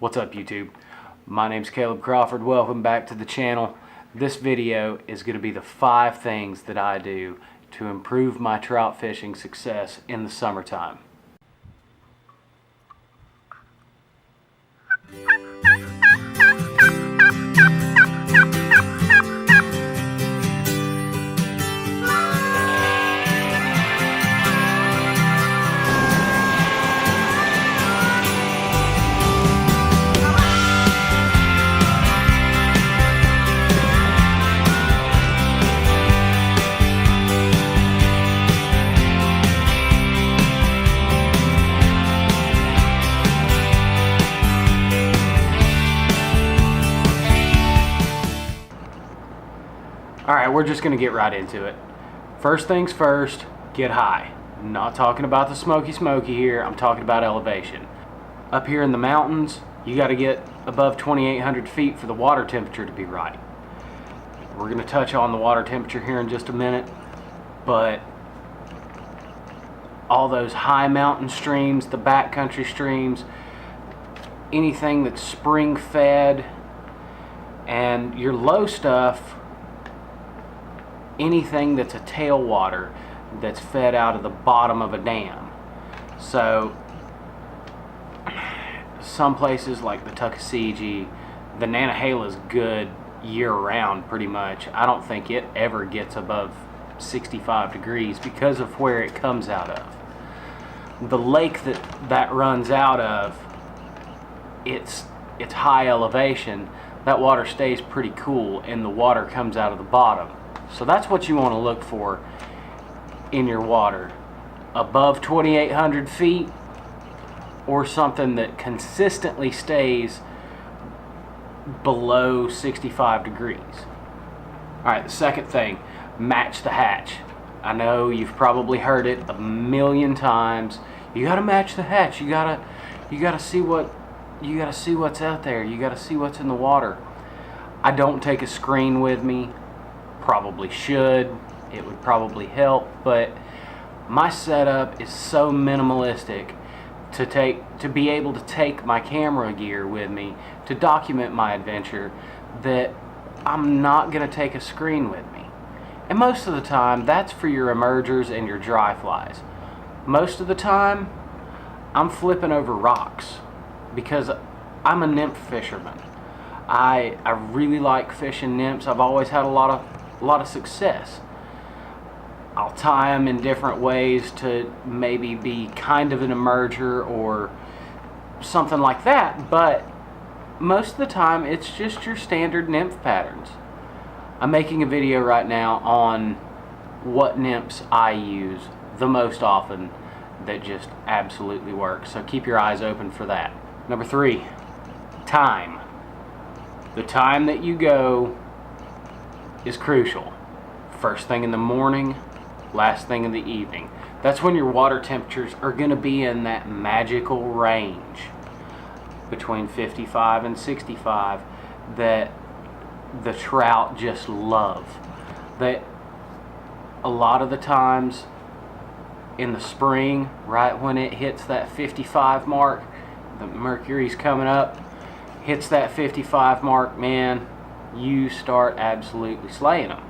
What's up, YouTube? My name's Caleb Crawford. Welcome back to the channel. This video is going to be the 5 things that I do to improve my trout fishing success in the summertime. Alright, we're just going to get right into it. First things first, get high. I'm not talking about the smoky here, I'm talking about elevation. Up here in the mountains, you got to get above 2,800 feet for the water temperature to be right. We're going to touch on the water temperature here in just a minute, but all those high mountain streams, the backcountry streams, anything that's spring fed, and your low stuff, anything that's a tailwater that's fed out of the bottom of a dam. So some places like the Tuckasegee, the Nantahala is good year-round pretty much. I don't think it ever gets above 65 degrees because of where it comes out of. The lake that runs out of, it's high elevation. That water stays pretty cool and the water comes out of the bottom. So that's what you want to look for in your water. Above 2,800 feet or something that consistently stays below 65 degrees. Alright, the second thing, match the hatch. I know you've probably heard it a million times. You gotta match the hatch. You gotta see what's out there. You gotta see what's in the water. I don't take a screen with me. Probably should. It would probably help, but my setup is so minimalistic to be able to take my camera gear with me to document my adventure that I'm not going to take a screen with me. And most of the time that's for your emergers and your dry flies. Most of the time I'm flipping over rocks because I'm a nymph fisherman. I really like fishing nymphs. I've always had a lot of success. I'll tie them in different ways to maybe be kind of an emerger or something like that, but most of the time it's just your standard nymph patterns. I'm making a video right now on what nymphs I use the most often that just absolutely work, so keep your eyes open for that. Number 3, time. The time that you go is crucial. First thing in the morning, last thing in the evening. That's when your water temperatures are going to be in that magical range between 55 and 65 that the trout just love. That a lot of the times in the spring, right when it hits that 55 mark, the mercury's coming up, hits that 55 mark, man, you start absolutely slaying them.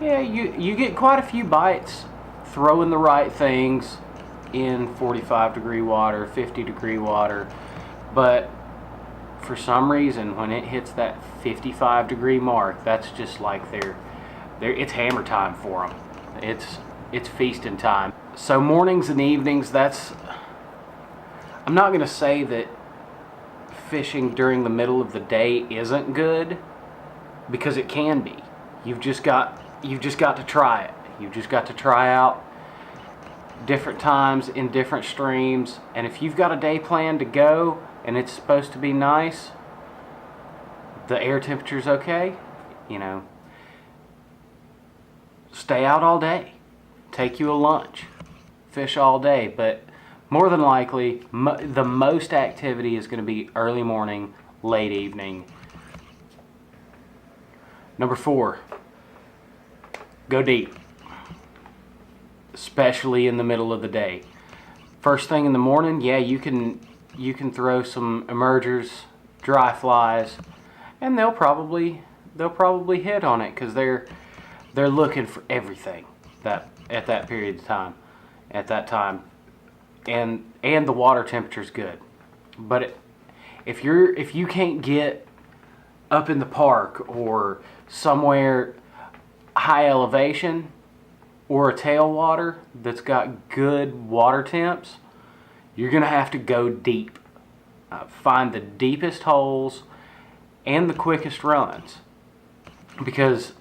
Yeah, you get quite a few bites throwing the right things in 45 degree water, 50 degree water, but for some reason when it hits that 55 degree mark, that's just like it's hammer time for them. It's feasting time. So mornings and evenings, I'm not going to say that fishing during the middle of the day isn't good, because it can be. You've just got to try it. You've just got to try out different times in different streams, and if you've got a day plan to go and it's supposed to be nice, the air temperature's okay, stay out all day, take you a lunch, fish all day, but more than likely, the most activity is going to be early morning, late evening. Number 4, go deep, especially in the middle of the day. First thing in the morning, yeah, you can you can throw some emergers, dry flies, and they'll probably hit on it because they're looking for everything that at that period of time, at that time, and the water temperature's good. But if you can't get up in the park or somewhere high elevation or a tailwater that's got good water temps, you're gonna have to go deep. Find the deepest holes and the quickest runs, because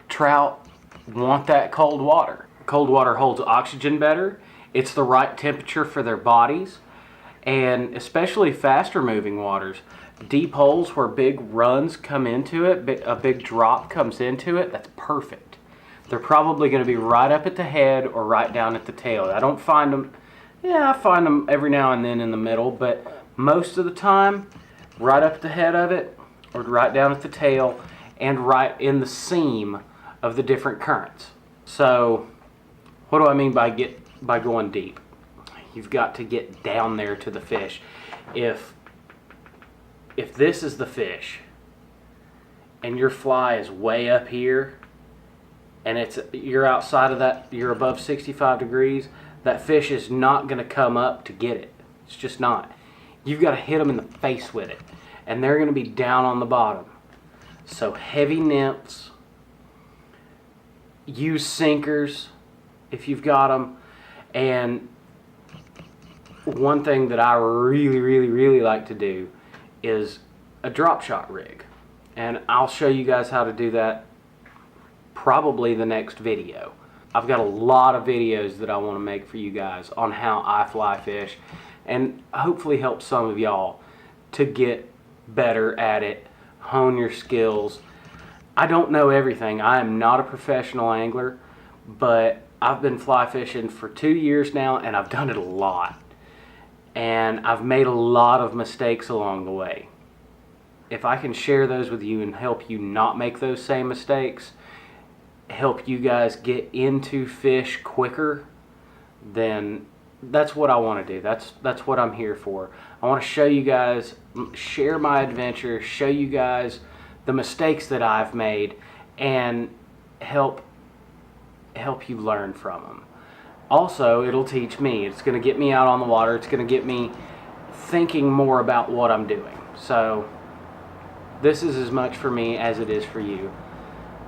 trout want that cold water. Cold water holds oxygen better. It's the right temperature for their bodies, and especially faster moving waters, deep holes where big runs come into it, a big drop comes into it, that's perfect. They're probably going to be right up at the head or right down at the tail. I don't find them, I find them every now and then in the middle, but most of the time, right up at the head of it or right down at the tail and right in the seam of the different currents. So what do I mean by going deep? You've got to get down there to the fish. If this is the fish and your fly is way up here and you're outside of that, you're above 65 degrees, that fish is not going to come up to get it. It's just not. You've got to hit them in the face with it, and they're going to be down on the bottom. So heavy nymphs, use sinkers if you've got them, and one thing that I really like to do is a drop shot rig, and I'll show you guys how to do that probably the next video. I've got a lot of videos that I want to make for you guys on how I fly fish, and hopefully help some of y'all to get better at it, hone your skills. I don't know everything. I am not a professional angler, but I've been fly fishing for 2 years now, and I've done it a lot. And I've made a lot of mistakes along the way. If I can share those with you and help you not make those same mistakes, help you guys get into fish quicker, then that's what I want to do. That's what I'm here for. I want to show you guys, share my adventure, show you guys the mistakes that I've made, and help you learn from them. Also, it'll teach me. It's going to get me out on the water. It's going to get me thinking more about what I'm doing. So this is as much for me as it is for you,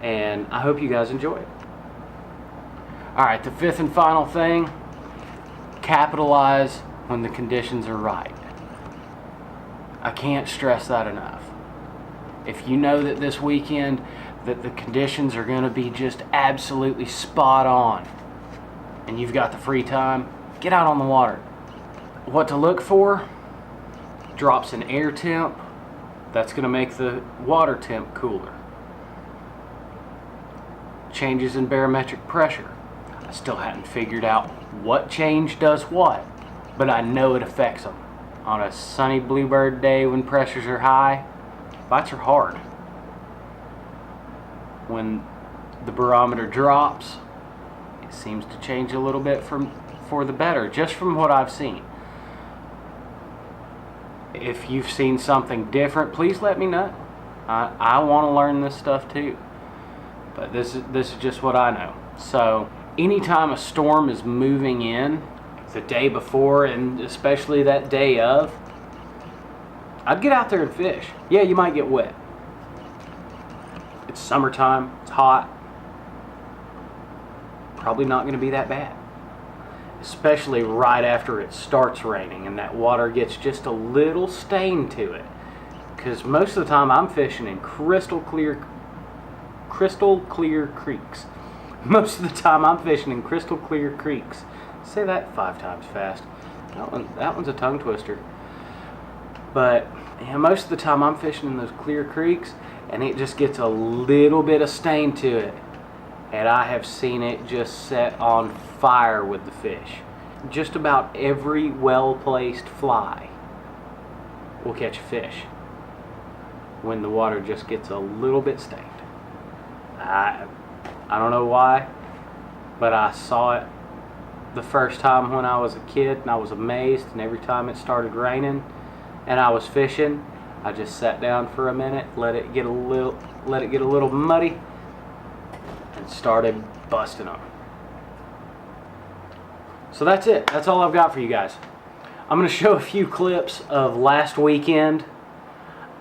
and I hope you guys enjoy it. Alright, the fifth and final thing, capitalize when the conditions are right. I can't stress that enough. If you know that this weekend that the conditions are going to be just absolutely spot on and you've got the free time, get out on the water. What to look for? Drops in air temp. That's going to make the water temp cooler. Changes in barometric pressure. I still haven't figured out what change does what, but I know it affects them. On a sunny bluebird day when pressures are high, bites are hard. When the barometer drops, it seems to change a little bit for the better, just from what I've seen. If you've seen something different, please let me know. I want to learn this stuff too, but this is just what I know. So anytime a storm is moving in, the day before and especially that day of, I'd get out there and fish. Yeah, you might get wet. It's summertime, it's hot. Probably not going to be that bad. Especially right after it starts raining and that water gets just a little stain to it. Because most of the time I'm fishing in crystal clear creeks. Most of the time I'm fishing in crystal clear creeks. Say that 5 times fast. That one's a tongue twister. But yeah, most of the time I'm fishing in those clear creeks and it just gets a little bit of stain to it. And I have seen it just set on fire with the fish. Just about every well-placed fly will catch a fish when the water just gets a little bit stained. I don't know why, but I saw it the first time when I was a kid and I was amazed, and every time it started raining and I was fishing, I just sat down for a minute, let it get a little muddy, and started busting them. So that's it. That's all I've got for you guys. I'm going to show a few clips of last weekend.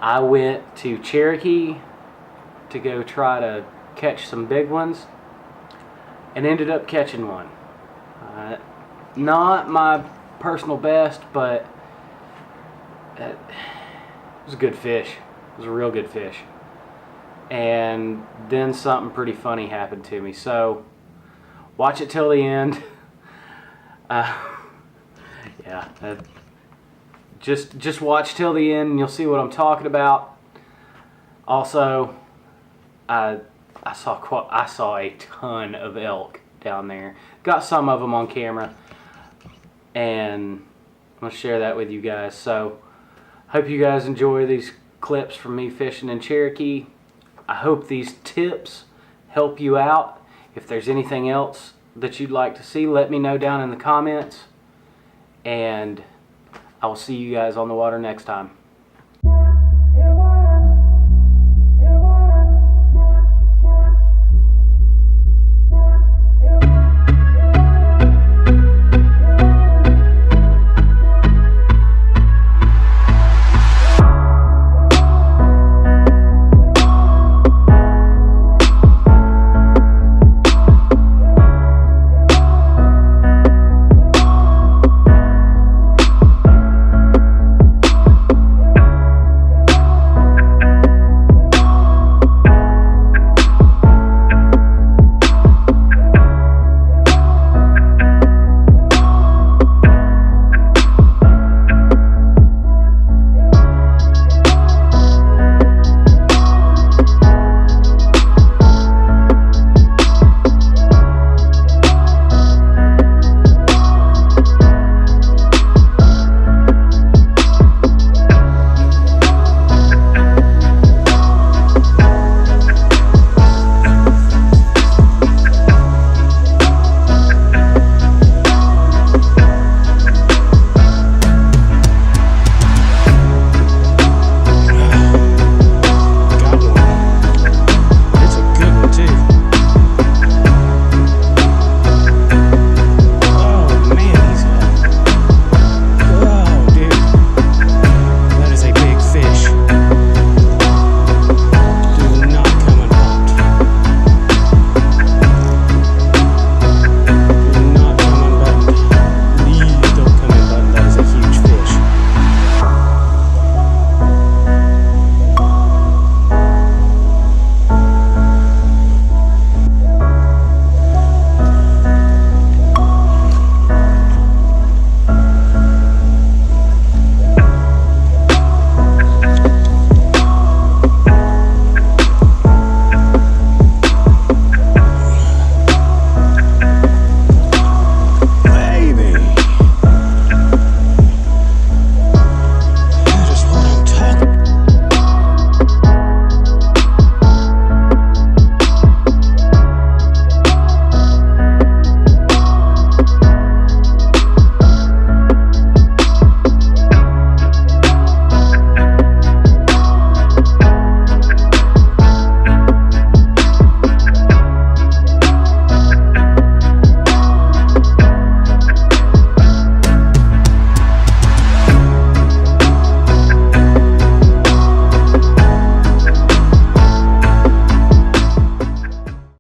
I went to Cherokee to go try to catch some big ones, and ended up catching one. Not my personal best, but it was a good fish. It was a real good fish. And then something pretty funny happened to me. So watch it till the end. Just watch till the end and you'll see what I'm talking about. Also, I saw a ton of elk down there. Got some of them on camera, and I'm gonna share that with you guys. So hope you guys enjoy these clips from me fishing in Cherokee. I hope these tips help you out. If there's anything else that you'd like to see, let me know down in the comments, and I will see you guys on the water next time.